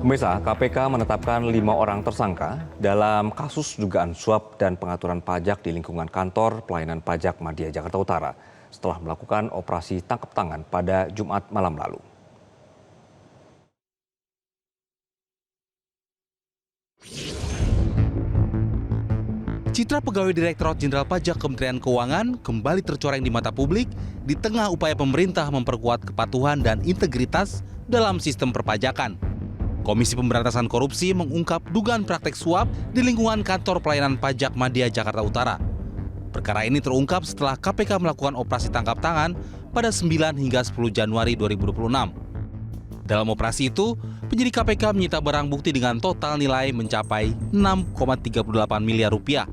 Pemirsa, KPK menetapkan 5 orang tersangka dalam kasus dugaan suap dan pengaturan pajak di lingkungan kantor pelayanan pajak Madya Jakarta Utara setelah melakukan operasi tangkap tangan pada Jumat malam lalu. Citra pegawai Direktorat Jenderal Pajak Kementerian Keuangan kembali tercoreng di mata publik di tengah upaya pemerintah memperkuat kepatuhan dan integritas dalam sistem perpajakan. Komisi Pemberantasan Korupsi mengungkap dugaan praktek suap di lingkungan kantor pelayanan pajak Madya Jakarta Utara. Perkara ini terungkap setelah KPK melakukan operasi tangkap tangan pada 9 hingga 10 Januari 2026. Dalam operasi itu, penyidik KPK menyita barang bukti dengan total nilai mencapai 6,38 miliar rupiah.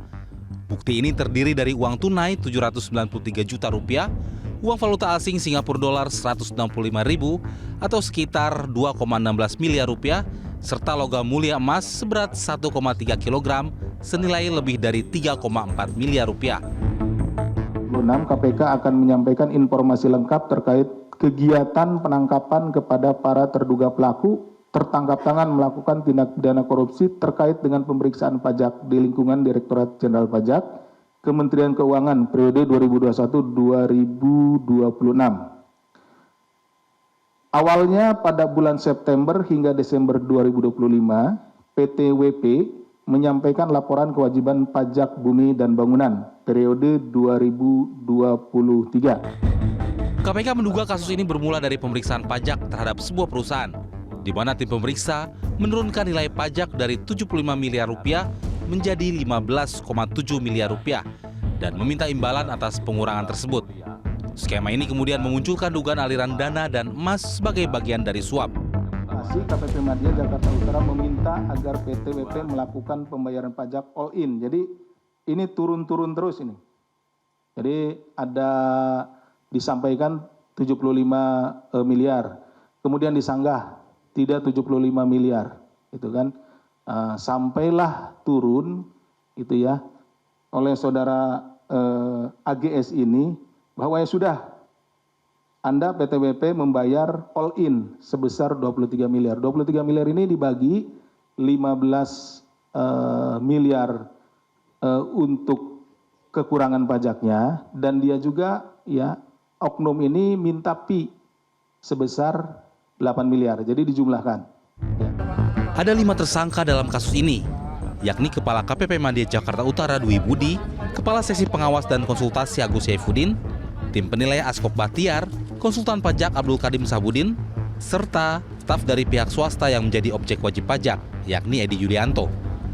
Bukti ini terdiri dari uang tunai 793 juta rupiah, uang valuta asing Singapura dolar 165.000 atau sekitar 2,16 miliar rupiah, serta logam mulia emas seberat 1,3 kg senilai lebih dari 3,4 miliar rupiah. KPK akan menyampaikan informasi lengkap terkait kegiatan penangkapan kepada para terduga pelaku tertangkap tangan melakukan tindak pidana korupsi terkait dengan pemeriksaan pajak di lingkungan Direktorat Jenderal Pajak Kementerian Keuangan periode 2021-2026. Awalnya pada bulan September hingga Desember 2025, PT WP menyampaikan laporan kewajiban pajak bumi dan bangunan periode 2023. KPK menduga kasus ini bermula dari pemeriksaan pajak terhadap sebuah perusahaan, di mana tim pemeriksa menurunkan nilai pajak dari 75 miliar rupiah menjadi 15,7 miliar rupiah dan meminta imbalan atas pengurangan tersebut. Skema ini kemudian memunculkan dugaan aliran dana dan emas sebagai bagian dari suap. KPP Madya Jakarta Utara meminta agar PT WP melakukan pembayaran pajak all in. Jadi ini turun-turun terus ini. Jadi ada disampaikan 75 miliar, kemudian disanggah tidak 75 miliar, itu kan, sampailah turun, itu ya, oleh saudara AGS ini bahwa ya sudah, Anda PTWP membayar all in sebesar 23 miliar. 23 miliar ini dibagi 15 miliar untuk kekurangan pajaknya, dan dia juga ya oknum ini minta pi sebesar 8 miliar, jadi dijumlahkan. Ya. Ada 5 tersangka dalam kasus ini, yakni Kepala KPP Madya Jakarta Utara Dwi Budi, Kepala Seksi Pengawas dan Konsultasi Agus Saifuddin, tim penilai Askop Bahtiar, konsultan pajak Abdul Kadim Sabudin, serta staf dari pihak swasta yang menjadi objek wajib pajak, yakni Edi Yulianto.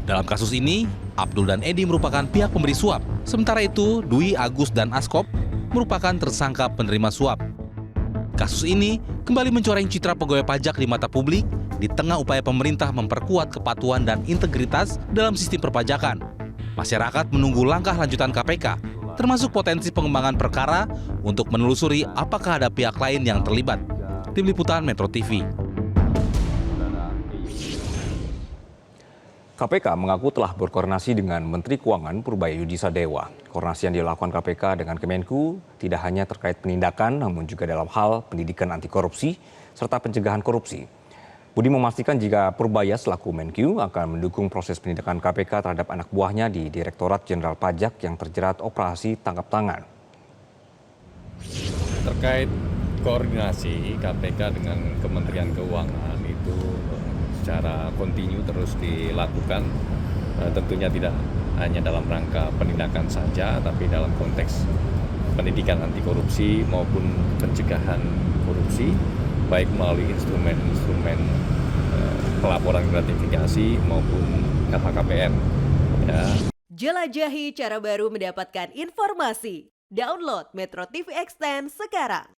Dalam kasus ini, Abdul dan Edi merupakan pihak pemberi suap, sementara itu Dwi, Agus, dan Askop merupakan tersangka penerima suap. Kasus ini kembali mencoreng citra pegawai pajak di mata publik di tengah upaya pemerintah memperkuat kepatuhan dan integritas dalam sistem perpajakan. Masyarakat menunggu langkah lanjutan KPK, termasuk potensi pengembangan perkara untuk menelusuri apakah ada pihak lain yang terlibat. Tim Liputan Metro TV. KPK mengaku telah berkoordinasi dengan Menteri Keuangan Purbaya Sadewa. Koordinasi yang dilakukan KPK dengan Kemenku tidak hanya terkait penindakan, namun juga dalam hal pendidikan anti korupsi serta pencegahan korupsi. Budi memastikan jika Purbaya selaku Menku akan mendukung proses penindakan KPK terhadap anak buahnya di Direktorat Jenderal Pajak yang terjerat operasi tangkap tangan. Terkait koordinasi KPK dengan Kementerian Keuangan itu secara kontinu terus dilakukan, tentunya tidak hanya dalam rangka penindakan saja, tapi dalam konteks pendidikan anti korupsi maupun pencegahan korupsi, baik melalui instrumen-instrumen pelaporan gratifikasi maupun LHKPN. Ya. Jelajahi cara baru mendapatkan informasi. Download Metro TV Extend sekarang.